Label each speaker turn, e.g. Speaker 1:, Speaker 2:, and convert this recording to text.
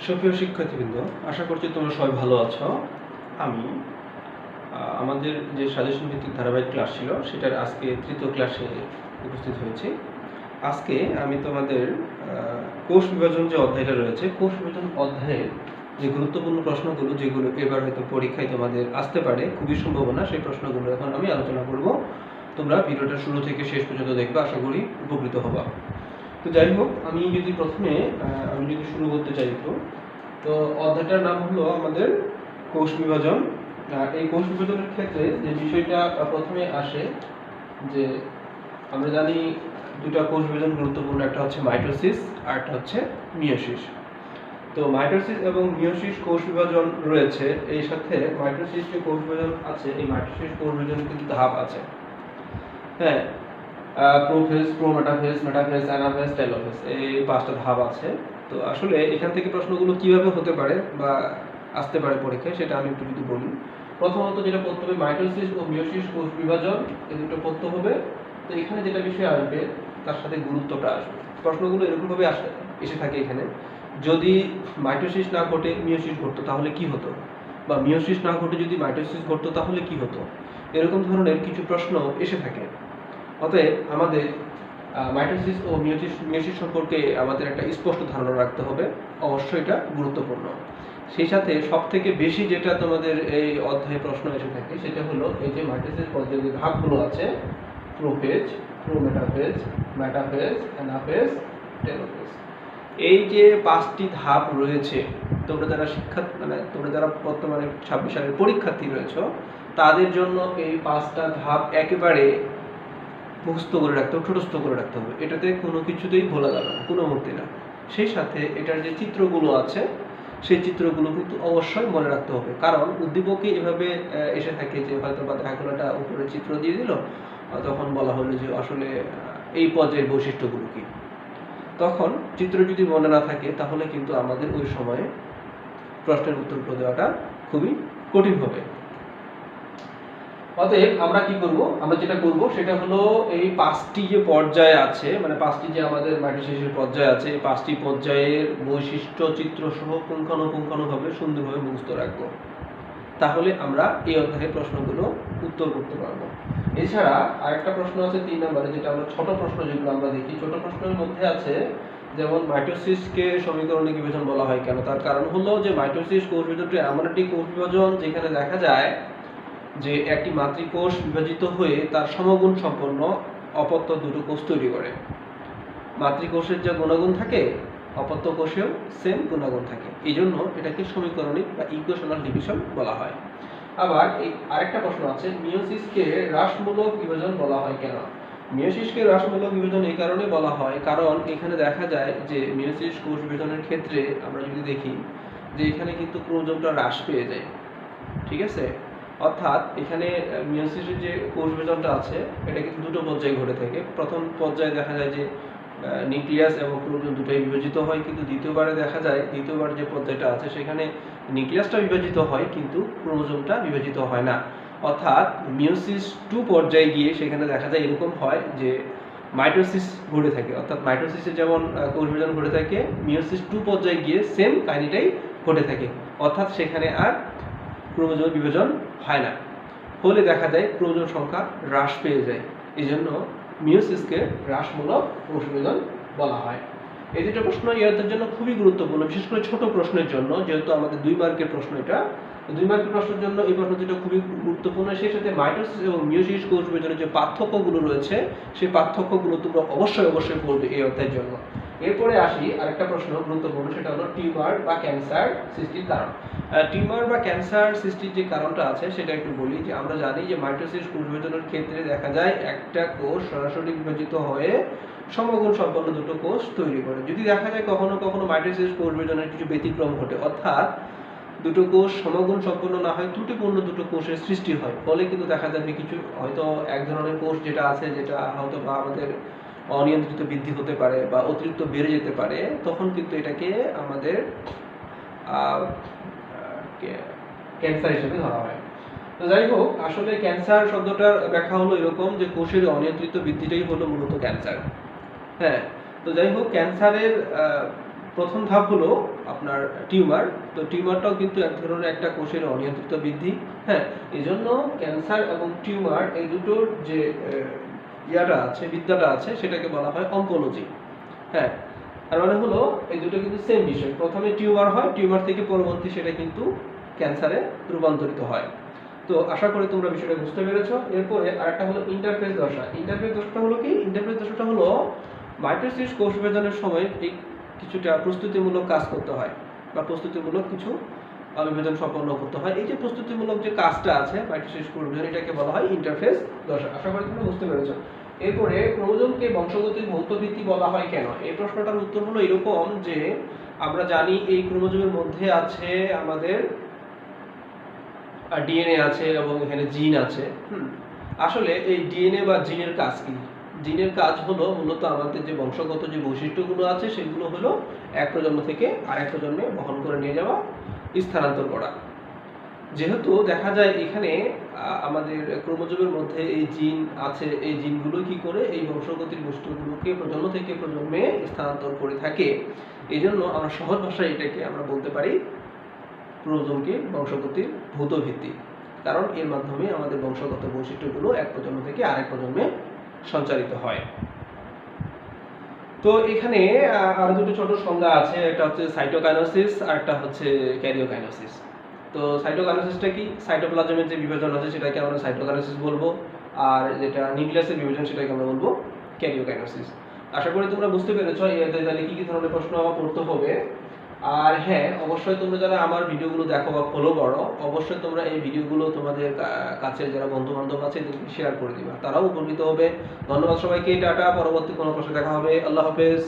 Speaker 1: সুপ্রিয় শিক্ষার্থীবৃন্দ, আশা করছি তোমরা সবাই ভালো আছো। আমি আমাদের যে সাজেশন ভিত্তিক ধারাবাহিক ক্লাস ছিল সেটার আজকে তৃতীয় ক্লাসে উপস্থিত হয়েছি। আজকে আমি তোমাদের কোষ বিভাজন যে অধ্যায়টা রয়েছে, কোষ বিভাজন অধ্যায়ের যে গুরুত্বপূর্ণ প্রশ্নগুলো যেগুলো এবার হয়তো পরীক্ষায় তোমাদের আসতে পারে, খুবই সম্ভাবনা, সেই প্রশ্নগুলো এখন আমি আলোচনা করব। তোমরা ভিডিওটা শুরু থেকে শেষ পর্যন্ত দেখবে, আশা করি উপকৃত হবা। তো যাই হোক, আমি যদি শুরু করতে চাই, তো অধ্যায়টার নাম হলো আমাদের কোষ বিভাজন। এই কোষ বিভাজনের ক্ষেত্রে যে বিষয়টা প্রথমে আসে, যে আমরা জানি দুটা কোষ বিভাজন গুরুত্বপূর্ণ, একটা হচ্ছে মাইটোসিস আর একটা হচ্ছে মিয়োসিস। তো মাইটোসিস এবং মিয়োসিস কোষ বিভাজন রয়েছে, এই সাথে মাইটোসিস যে কোষ বিভাজন আছে, এই মাইটোসিস কোষ বিভাজন কিন্তু ধাপ আছে। হ্যাঁ, prophase, prometaphase, metaphase, anaphase, telophase, এই 5টা ধাপ আছে। তো আসলে এখান থেকে প্রশ্নগুলো কিভাবে হতে পারে বা আসতে পারে পরীক্ষায়, সেটা আমি একটু যদি বলি। প্রথমত যেটা পড়তে হবে, মাইটোসিস ও মিয়োসিস কোষ বিভাজন, এই দুটো পড়তে হবে। তো এখানে যেটা বিষয় আসবে তার সাথে গুরুত্বটা আসবে। প্রশ্নগুলো এরকমভাবে এসে থাকে এখানে, যদি মাইটোসিস না ঘটে মিয়োসিস ঘটতো তাহলে কি হতো, বা মিয়োসিস না ঘটে যদি মাইটোসিস ঘটতো তাহলে কি হতো, এরকম ধরনের কিছু প্রশ্ন এসে থাকে। অতএব আমাদের মাইটোসিস ও মিয়োসিস সম্পর্কে আমাদের একটা স্পষ্ট ধারণা রাখতে হবে, অবশ্যই এটা গুরুত্বপূর্ণ। সেই সাথে সবথেকে বেশি যেটা তোমাদের এই অধ্যায়ে প্রশ্ন এসে থাকে সেটা হলো এই যে মাইটোসিস পর্যায়ে যে ধাপগুলো আছে, prophase, prometaphase, metaphase, anaphase, telophase, এই যে 5টি ধাপ রয়েছে, তোমরা যারা বর্তমানে 26 সালের পরীক্ষার্থী রয়েছে তাদের জন্য এই 5টা ধাপ একেবারে মুখস্থ করে রাখতে হবে, ঠোঁটস্থ করে রাখতে হবে। এটাতে কোনো কিছুতেই ভোলা যাবে না, কোনো মূর্তি না। সেই সাথে এটার যে চিত্রগুলো আছে সেই চিত্রগুলো কিন্তু অবশ্যই মনে রাখতে হবে, কারণ উদ্দীপকে এভাবে এসে থাকে যে হয়তো বা দেখা গেলো একটা উপরে চিত্র দিয়ে দিল, তখন বলা হলো যে আসলে এই পর্যায়ের বৈশিষ্ট্যগুলো কি। তখন চিত্র যদি মনে না থাকে তাহলে কিন্তু আমাদের ওই সময়ে প্রশ্নের উত্তর দেওয়াটা খুবই কঠিন হবে। অতএব আমরা কি করব, আমরা যেটা করব সেটা হলো এই 5টি যে পর্যায় আছে, মানে 5টি যে আমাদের মাইটোসিসের পর্যায় আছে, এই 5টি পর্যায়ের বৈশিষ্ট্য চিত্র সহ পুঙ্খানুপুঙ্খানুভাবে সুন্দরভাবে মুখস্থ রাখবো। তাহলে আমরা এই অধ্যায়ের প্রশ্নগুলো উত্তর করতে পারবো। এছাড়া আরেকটা প্রশ্ন আছে 3 নম্বরে, যেটা আমরা ছোট প্রশ্ন যেগুলো আমরা দেখি, ছোট প্রশ্নের মধ্যে আছে যেমন মাইটোসিসকে সমীকরণে বিভাজন বলা হয় কেন। তার কারণ হলো যে মাইটোসিস কোষ বিভাজনটি এমন একটি কোষ বিভাজন যেখানে দেখা যায় যে একটি মাতৃকোষ বিভাজিত হয়ে তার সমগুণ সম্পন্ন অপত্য দুটো কোষ তৈরি করে। মাতৃকোষের যে গুণাগুণ থাকে অপত্য কোষেও সেম গুণাগুণ থাকে, এই জন্য এটাকে সমীকরণিক বা ইকুয়েশনাল ডিভিশন বলা হয়। আবার এই আরেকটা প্রশ্ন আছে, মিয়োসিসকে হ্রাসমূলক বিভাজন বলা হয় কেন। মিয়োসিসকে হ্রাসমূলক বিভাজন এই কারণে বলা হয় কারণ এখানে দেখা যায় যে মিয়োসিস কোষ বিভাজনের ক্ষেত্রে আমরা যদি দেখি যে এখানে কিন্তু ক্রোমোজোমটা হ্রাস পেয়ে যায়, ঠিক আছে। অর্থাৎ এখানে মিয়োসিসের যে কোষ বিভাজনটা আছে এটা কিন্তু দুটো পর্যায়ে ঘটে থাকে। প্রথম পর্যায়ে দেখা যায় যে নিউক্লিয়াস এবং ক্রোমোজোম দুটোই বিভাজিত হয়, কিন্তু দ্বিতীয়বার যে পর্যায়টা আছে সেখানে নিউক্লিয়াসটা বিভাজিত হয় কিন্তু ক্রোমোজোমটা বিভাজিত হয় না। অর্থাৎ মিয়োসিস 2 পর্যায়ে গিয়ে সেখানে দেখা যায় এরকম হয় যে মাইটোসিস ঘটে থাকে। অর্থাৎ মাইটোসিসে যেমন কোষ বিভাজন ঘটে থাকে, মিয়োসিস 2 পর্যায়ে গিয়ে সেম কাহিনীটাই ঘটে থাকে। অর্থাৎ সেখানে আর ক্রোমোজোম বিভাজন হয় না, ফলে দেখা যায় ক্রোমোজোম সংখ্যা হ্রাস পেয়ে যায়। এই জন্য মিয়োসিসকে হ্রাসমূলক কোষ বিভাজন বলা হয়। এই দুটো প্রশ্ন এর জন্য খুবই গুরুত্বপূর্ণ, বিশেষ করে ছোট প্রশ্নের জন্য, যেহেতু আমাদের 2 মার্কের প্রশ্ন এটা। 2 মার্কের প্রশ্নের জন্য এই প্রশ্ন দুটো খুবই গুরুত্বপূর্ণ। সেই সাথে মাইটোসিস এবং মিয়োসিস কোষ বিভাজনের যে পার্থক্যগুলো রয়েছে সেই পার্থক্যগুলো তোমরা অবশ্যই পড়বে এই অধ্যায়ের জন্য। এরপরে আসি আরেকটা প্রশ্ন গুরুত্বপূর্ণ, সেটা হলো টিউমার বা ক্যান্সার সৃষ্টির কারণ। টিউমার বা ক্যান্সার সৃষ্টির যে কারণটা আছে সেটা একটু বলি। যে আমরা জানি যে মাইটোসিস কোষ বিভাজনের ক্ষেত্রে দেখা যায় একটা কোষ সরাসরি বিভাজিত হয়ে সমগুণ সম্পন্ন দুটো কোষ তৈরি করে। যদি দেখা যায় কখনো কখনো মাইটোসিস কোষ বিভাজনের কিছু ব্যতিক্রম ঘটে, অর্থাৎ দুটো কোষ সমগুণ সম্পন্ন না হয় ত্রুটিপূর্ণ দুটো কোষের সৃষ্টি হয়, ফলে কিন্তু দেখা যাবে কিছু হয়তো এক ধরনের কোষ যেটা আছে যেটা হয়তো বা আমাদের অনিয়ন্ত্রিত বৃদ্ধি হতে পারে বা অতিরিক্ত বেড়ে যেতে পারে, তখন কিন্তু এটাকে আমাদের ক্যান্সার হিসেবে ধরা হয়। তো যাই হোক, আসলে ক্যান্সার শব্দটার ব্যাখ্যা হলো এরকম যে কোষের অনিয়ন্ত্রিত বৃদ্ধিটাই হলো মূলত ক্যান্সার। হ্যাঁ, তো যাই হোক, ক্যান্সারের প্রথম ধাপ হলো আপনার টিউমার। তো টিউমারটাও কিন্তু এক ধরনের একটা কোষের অনিয়ন্ত্রিত বৃদ্ধি। হ্যাঁ, এই জন্য ক্যান্সার এবং টিউমার এই দুটোর যে ইয়াটা আছে, বিদ্যাটা আছে, সেটাকে বলা হয় অঙ্কোলজি। হ্যাঁ, তার মানে হলো এই দুটো কিন্তু সেম বিষয়। প্রথমে টিউমার হয়, টিউমার থেকে পরবর্তী সেটা কিন্তু ক্যান্সারে রূপান্তরিত হয়। তো আশা করি তোমরা বিষয়টা বুঝতে পেরেছো। এরপরে আরেকটা হলো ইন্টারফেস দশা। ইন্টারফেস দশাটা হলো কি? ইন্টারফেস দশাটা হলো মাইটোসিস কোষ বিভাজনের সময় এই কিছুটা প্রস্তুতিমূলক কাজ করতে হয় বা প্রস্তুতিমূলক কিছু বিভাজন সম্পন্ন করতে হয়। এই যে প্রস্তুতিমূলক যে কাজটা আছে মাইটোসিস কোষ বিভাজন, এটাকে বলা হয় ইন্টারফেস দশা। আশা করি তোমরা বুঝতে পেরেছো। এরপরে ক্রোমোজোমকে বংশগতির ভৌত ভিত্তি বলা হয় কেন? এই প্রশ্নটার উত্তর হলো এরকম যে আমরা জানি এই ক্রোমোজোমের মধ্যে আছে আমাদের ডিএনএ আছে এবং এখানে জিন আছে। আসলে এই ডিএনএ বা জিনের কাজ কি? জিনের কাজ হলো মূলত আমাদের যে বংশগত যে বৈশিষ্ট্যগুলো আছে সেগুলো হলো এক প্রজন্ম থেকে আরেক প্রজন্মে বহন করে নিয়ে যাওয়া, স্থানান্তর করা। যেহেতু দেখা যায় এখানে আমাদের ক্রোমোজোমের মধ্যে এই জিন আছে, এই জিনগুলো কি করে এই বংশগতির বস্তুগুলোকে প্রজন্ম থেকে প্রজন্মে স্থানান্তর করে থাকে। এই জন্য আমরা সহজ ভাষায় এটাকে আমরা বলতে পারি ক্রোমোজোমকে বংশগতির ভৌত ভিত্তি, কারণ এর মাধ্যমে আমাদের বংশগত বৈশিষ্ট্যগুলো এক প্রজন্ম থেকে আরেক প্রজন্মে সঞ্চারিত হয়। তো এখানে আরো দুটো ছোট সংজ্ঞা আছে, একটা হচ্ছে সাইটোকাইনেসিস আর একটা হচ্ছে ক্যারিওকাইনেসিস। তো সাইটোকাইনেসিসটা কি? সাইটোপ্লাজমের যে বিভাজন আছে সেটাকে আমরা সাইটোকাইনেসিস বলবো, আর যেটা নিউক্লিয়াসের বিভাজন সেটাকে আমরা বলবো ক্যারিওকাইনেসিস। আশা করি তোমরা বুঝতে পেরেছো এতে তাহলে কি কি ধরনের প্রশ্ন করতে হবে। আর হ্যাঁ, অবশ্যই তোমরা যারা আমার ভিডিওগুলো দেখো বা ফলো করো, অবশ্যই তোমরা এই ভিডিওগুলো তোমাদের কাছে যারা বন্ধু বান্ধব আছে এদেরকে শেয়ার করে দিবা, তারাও উপকৃত হবে। ধন্যবাদ সবাইকে, টাটা। পরবর্তী কোনো প্রশ্নে দেখা হবে। আল্লাহ হাফেজ।